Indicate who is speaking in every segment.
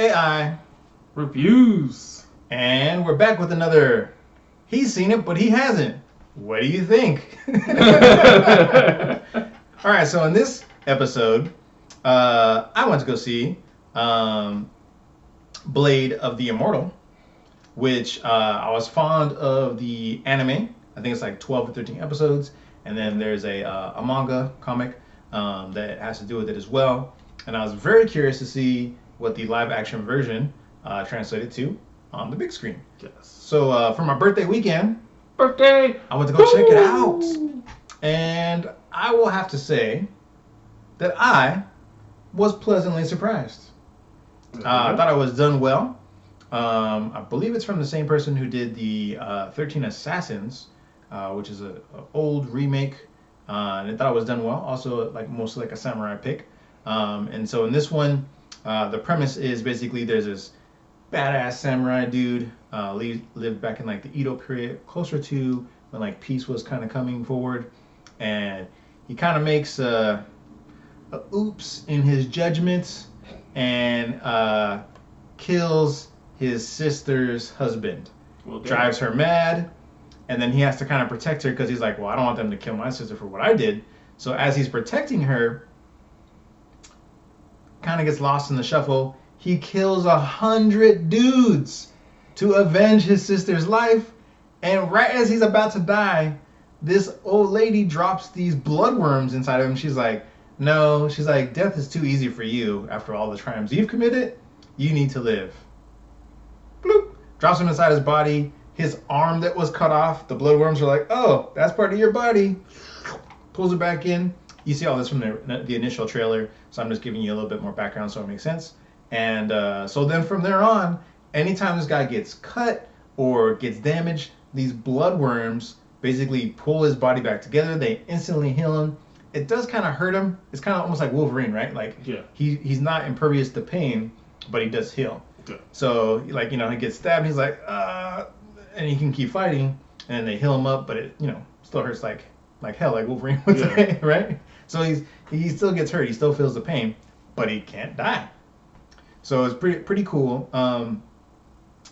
Speaker 1: AI
Speaker 2: Reviews.
Speaker 1: And we're back with another. He's seen it, but he hasn't. What do you think? All right, so in this episode, I went to go see Blade of the Immortal, which I was fond of the anime. I think it's like 12 or 13 episodes. And then there's a manga comic that has to do with it as well. And I was very curious to see what the live action version translated to on the big screen.
Speaker 2: Yes.
Speaker 1: So for my birthday weekend,
Speaker 2: Birthday!
Speaker 1: I went to go check it out. And I will have to say that I was pleasantly surprised. I thought it was done well. I believe it's from the same person who did the 13 Assassins, which is an old remake. And I thought it was done well. Also, mostly like a samurai pick. And so in this one, the premise is basically there's this badass samurai dude lived back in like the Edo period, closer to when like peace was kind of coming forward, and he kind of makes a oops in his judgments and kills his sister's husband, drives her mad, and then he has to kind of protect her because he's like, well, I don't want them to kill my sister for what I did. So as he's protecting her, kind of gets lost in the shuffle. He kills 100 dudes to avenge his sister's life. And right as he's about to die, this old lady drops these bloodworms inside of him. She's like, no, she's like, death is too easy for you after all the crimes you've committed. You need to live. Bloop. Drops him inside his body. His arm that was cut off, the bloodworms are like, oh, that's part of your body. Pulls it back in. You see all this from the initial trailer, so I'm just giving you a little bit more background so it makes sense. And so then from there on, anytime this guy gets cut or gets damaged, these bloodworms basically pull his body back together. They instantly heal him. It does kind of hurt him. It's kind of almost like Wolverine, right? Like he's not impervious to pain, but he does heal. Yeah. So he gets stabbed. He's like, and he can keep fighting, and then they heal him up, but it still hurts like hell, like Wolverine would say, right? So he still gets hurt. He still feels the pain, but he can't die. So it's pretty cool.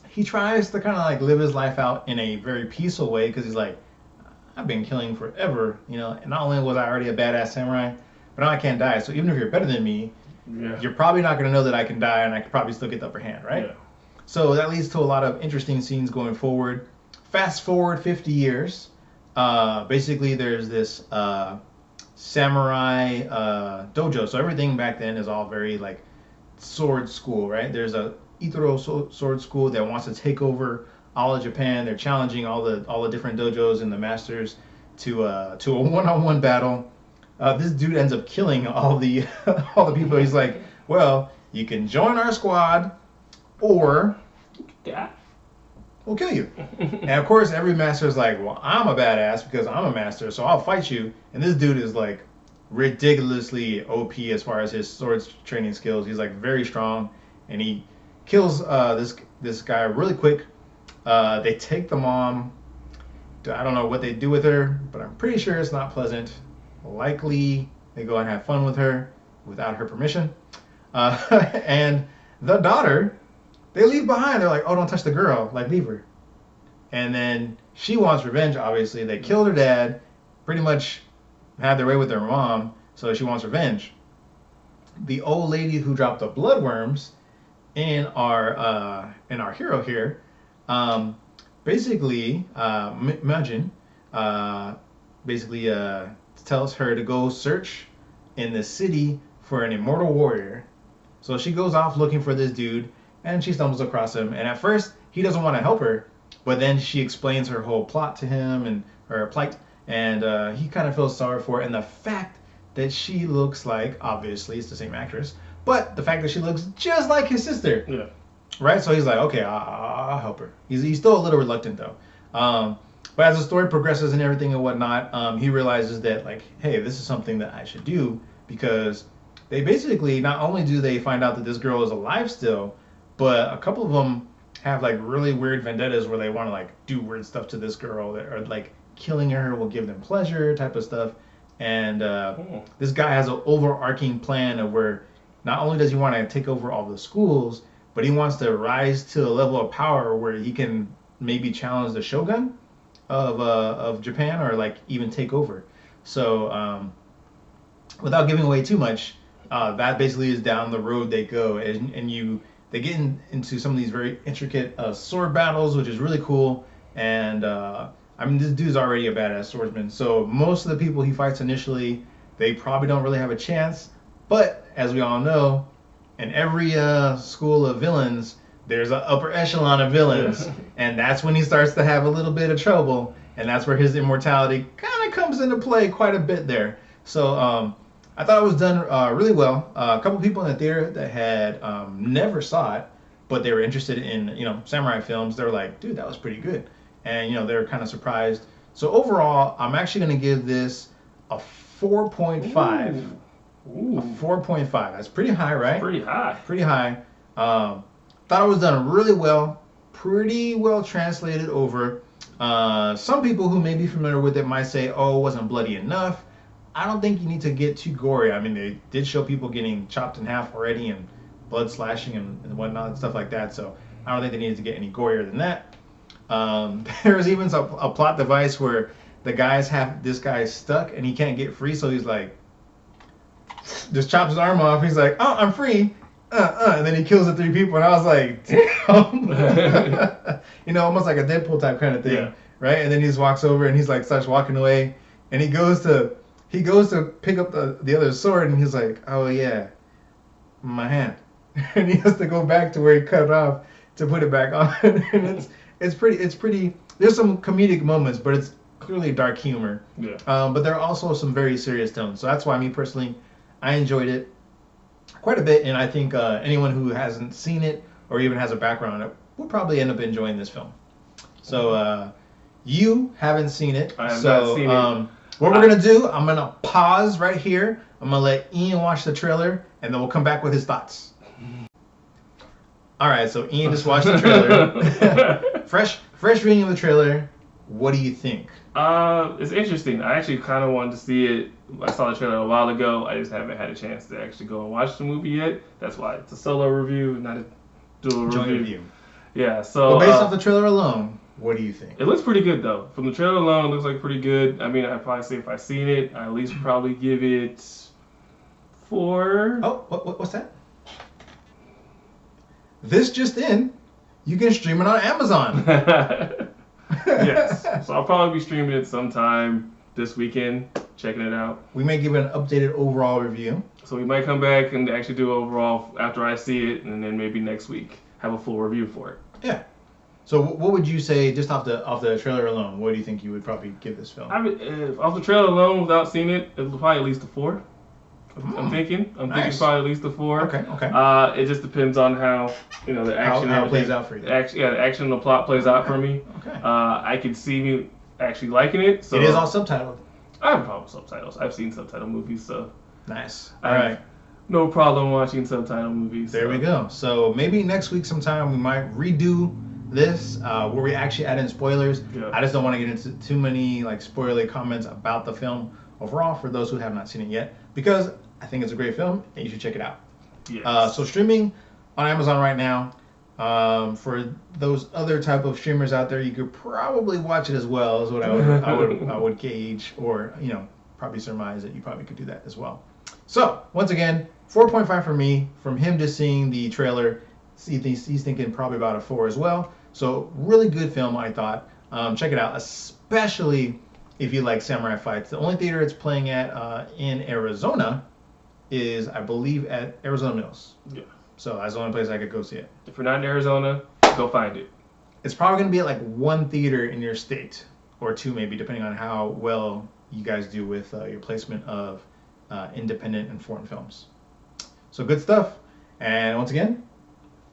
Speaker 1: He tries to kind of like live his life out in a very peaceful way because he's like, I've been killing forever, and not only was I already a badass samurai, but now I can't die. So even if you're better than me, you're probably not going to know that I can die, and I could probably still get the upper hand, right? Yeah. So that leads to a lot of interesting scenes going forward. Fast forward 50 years. Basically, there's this samurai dojo. So everything back then is all very like sword school, right? There's a Immortal sword school that wants to take over all of Japan. They're challenging all the different dojos and the masters to a one-on-one battle. This dude ends up killing all the people. He's like, well, you can join our squad, or we'll kill you. And of course, every master is like, well, I'm a badass because I'm a master, so I'll fight you. And this dude is like ridiculously OP as far as his swords training skills. He's like very strong, and he kills this guy really quick. They take the mom. I don't know what they do with her, but I'm pretty sure it's not pleasant. Likely they go and have fun with her without her permission. And the daughter, they leave behind. They're like, oh, don't touch the girl. Like, leave her. And then she wants revenge, obviously. They killed her dad, pretty much had their way with their mom, so she wants revenge. The old lady who dropped the bloodworms in our hero here, basically, imagine, tells her to go search in the city for an immortal warrior. So she goes off looking for this dude, and she stumbles across him. And at first, he doesn't want to help her, but then she explains her whole plot to him and her plight, and he kind of feels sorry for it. And the fact that she looks like, obviously, it's the same actress, but the fact that she looks just like his sister. Yeah. Right? So he's like, okay, I'll help her. He's still a little reluctant, though. But as the story progresses and everything and whatnot, he realizes that, like, hey, this is something that I should do, because they basically, not only do they find out that this girl is alive still, but a couple of them have, like, really weird vendettas where they want to, like, do weird stuff to this girl, or, like, killing her will give them pleasure type of stuff. And this guy has an overarching plan of where not only does he want to take over all the schools, but he wants to rise to a level of power where he can maybe challenge the shogun of Japan, or like even take over. So without giving away too much, that basically is down the road they go, and they get into some of these very intricate sword battles, which is really cool. And I mean, this dude's already a badass swordsman, so most of the people he fights initially, they probably don't really have a chance. But as we all know, in every school of villains, there's an upper echelon of villains, and that's when he starts to have a little bit of trouble, and that's where his immortality kind of comes into play quite a bit there. So I thought it was done really well. A couple people in the theater that had never saw it, but they were interested in samurai films. They were like, dude, that was pretty good, and they were kind of surprised. So overall, I'm actually going to give this a 4.5.
Speaker 2: Ooh.
Speaker 1: A 4.5. That's pretty high, right?
Speaker 2: That's pretty high.
Speaker 1: Pretty high. Thought it was done really well. Pretty well translated over. Some people who may be familiar with it might say, oh, it wasn't bloody enough. I don't think you need to get too gory. I mean, they did show people getting chopped in half already and blood slashing and whatnot and stuff like that. So I don't think they needed to get any gorier than that. There's even a plot device where the guys have this guy stuck and he can't get free. So he's like, just chops his arm off. He's like, oh, I'm free. And then he kills the 3 people. And I was like, damn. Almost like a Deadpool type kind of thing.
Speaker 2: Yeah.
Speaker 1: Right? And then he just walks over and he's like, starts walking away. And he goes to pick up the other sword. And he's like, oh, yeah, my hand. And he has to go back to where he cut it off to put it back on. And it's pretty. There's some comedic moments, but it's clearly dark humor.
Speaker 2: Yeah.
Speaker 1: But there are also some very serious tones. So that's why me personally, I enjoyed it quite a bit, and I think anyone who hasn't seen it or even has a background on it will probably end up enjoying this film. So you haven't seen it.
Speaker 2: I have not seen it.
Speaker 1: What we're going to do, I'm going to pause right here. I'm going to let Ian watch the trailer, and then we'll come back with his thoughts. All right, so Ian just watched the trailer. fresh reading of the trailer. What do you think?
Speaker 2: It's interesting. I actually kind of wanted to see it. I saw the trailer a while ago. I just haven't had a chance to actually go and watch the movie yet. That's why it's a solo review, not a dual review. Yeah, so...
Speaker 1: But based off the trailer alone, what do you think?
Speaker 2: It looks pretty good, though. From the trailer alone, it looks like pretty good. I mean, I'd probably say if I've seen it, I at least probably give it 4.
Speaker 1: Oh, what's that? This just in. You can stream it on Amazon.
Speaker 2: Yes. So I'll probably be streaming it sometime this weekend, checking it out.
Speaker 1: We may give it an updated overall review.
Speaker 2: So we might come back and actually do overall after I see it, and then maybe next week have a full review for it.
Speaker 1: Yeah. So what would you say, just off the trailer alone, what do you think you would probably give this film?
Speaker 2: Off the trailer alone, without seeing it, it'll probably at least a 4. I'm thinking
Speaker 1: Nice.
Speaker 2: probably at least a 4.
Speaker 1: Okay.
Speaker 2: It just depends on how the action
Speaker 1: how it plays out for you.
Speaker 2: The action and the plot plays out for me.
Speaker 1: Okay.
Speaker 2: I could see me actually liking it. So
Speaker 1: it is all subtitled.
Speaker 2: I have a problem with subtitles. I've seen subtitle movies, so
Speaker 1: Nice.
Speaker 2: I
Speaker 1: All
Speaker 2: have
Speaker 1: right.
Speaker 2: no problem watching subtitle movies.
Speaker 1: There we go. So maybe next week sometime we might redo this where we actually add in spoilers.
Speaker 2: Yeah.
Speaker 1: I just don't want to get into too many spoiler comments about the film overall for those who have not seen it yet, because I think it's a great film and you should check it out.
Speaker 2: Yes.
Speaker 1: So streaming on Amazon right now. For those other type of streamers out there, you could probably watch it as well, is what I would gauge, or probably surmise that you probably could do that as well. So once again, 4.5 for me. From him just seeing the trailer, he's thinking probably about a 4 as well. So really good film, I thought. Check it out, especially if you like samurai fights. The only theater it's playing at in Arizona is, I believe, at Arizona Mills.
Speaker 2: Yeah.
Speaker 1: So that's the only place I could go see it.
Speaker 2: If you're not in Arizona, go find it.
Speaker 1: It's probably going to be at one theater in your state, or 2 maybe, depending on how well you guys do with your placement of independent and foreign films. So good stuff. And once again,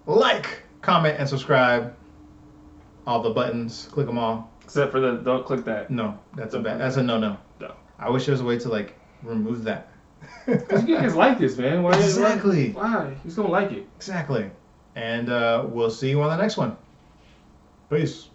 Speaker 1: like, comment, and subscribe. All the buttons, click them all.
Speaker 2: Except for don't click that.
Speaker 1: No, that's a no-no.
Speaker 2: No.
Speaker 1: I wish there was a way to remove that.
Speaker 2: Because you guys like this, man. Why?
Speaker 1: Exactly.
Speaker 2: Why? You're going to like it.
Speaker 1: Exactly. And we'll see you on the next one. Peace.